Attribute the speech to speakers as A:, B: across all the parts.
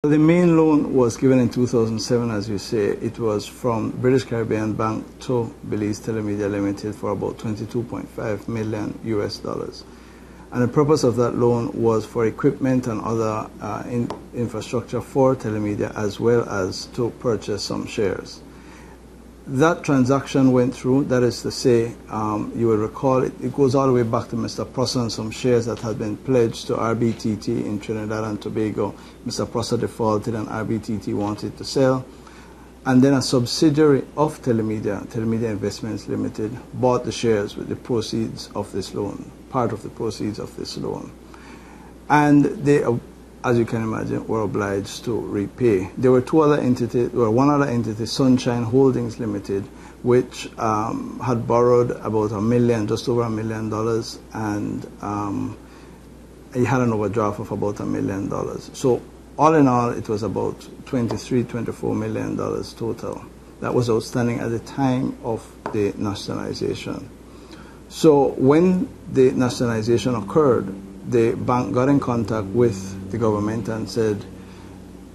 A: The main loan was given in 2007, as you say. It was from British Caribbean Bank to Belize Telemedia Limited for about $22.5 million US. And the purpose of that loan was for equipment and other infrastructure for Telemedia, as well as to purchase some shares. That transaction went through. That is to say, you will recall, it goes all the way back to Mr. Prosser and some shares that had been pledged to RBTT in Trinidad and Tobago. Mr. Prosser defaulted and RBTT wanted to sell. And then a subsidiary of Telemedia, Telemedia Investments Limited, bought the shares with the proceeds of this loan, part of the proceeds of this loan. And they, as you can imagine, were obliged to repay. There were two other entities, or one other entity, Sunshine Holdings Limited, which had borrowed about $1 million, just over $1 million, and he had an overdraft of about $1 million. So all in all, it was about $24 million total. That was outstanding at the time of the nationalization. So when the nationalization occurred, the bank got in contact with the government and said,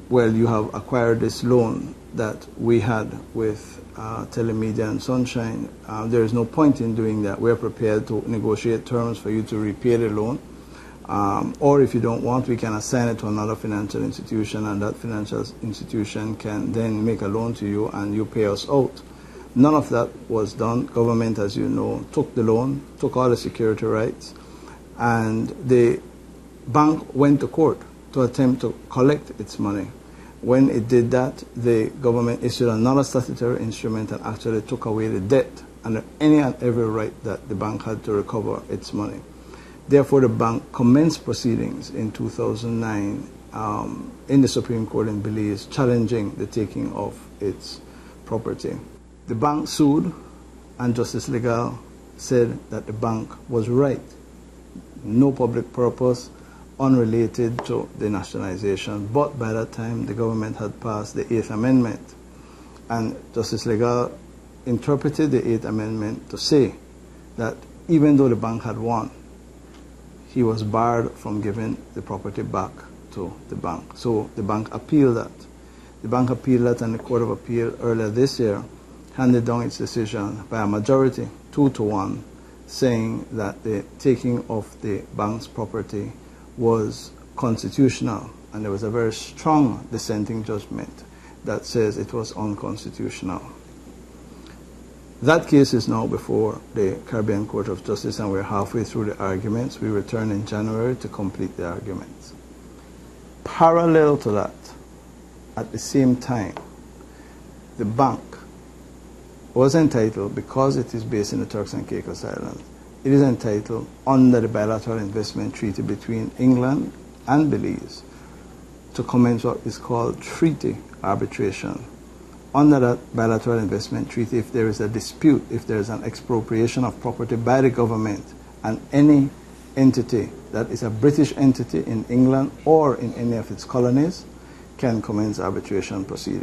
A: well, you have acquired this loan that we had with Telemedia and Sunshine. There is no point in doing that. We're prepared to negotiate terms for you to repay the loan. Or if you don't want, we can assign it to another financial institution, and that financial institution can then make a loan to you and you pay us out. None of that was done. Government, as you know, took the loan, took all the security rights, and the bank went to court to attempt to collect its money. When it did that, the government issued another statutory instrument and actually took away the debt and any and every right that the bank had to recover its money. Therefore, the bank commenced proceedings in 2009 in the Supreme Court in Belize, challenging the taking of its property. The bank sued, and Justice Legal said that the bank was right. No public purpose, unrelated to the nationalization. But by that time, the government had passed the 8th Amendment. And Justice Legal interpreted the 8th Amendment to say that even though the bank had won, he was barred from giving the property back to the bank. So the bank appealed that. The bank appealed that, and the Court of Appeal earlier this year handed down its decision by a majority, 2-1, saying that the taking of the bank's property was constitutional, and there was a very strong dissenting judgment that says it was unconstitutional. That case is now before the Caribbean Court of Justice, and we're halfway through the arguments. We return in January to complete the arguments. Parallel to that, at the same time, the bank was entitled, because it is based in the Turks and Caicos Islands, it is entitled under the bilateral investment treaty between England and Belize to commence what is called treaty arbitration. Under that bilateral investment treaty, if there is a dispute, if there is an expropriation of property by the government, and any entity that is a British entity in England or in any of its colonies can commence arbitration proceedings.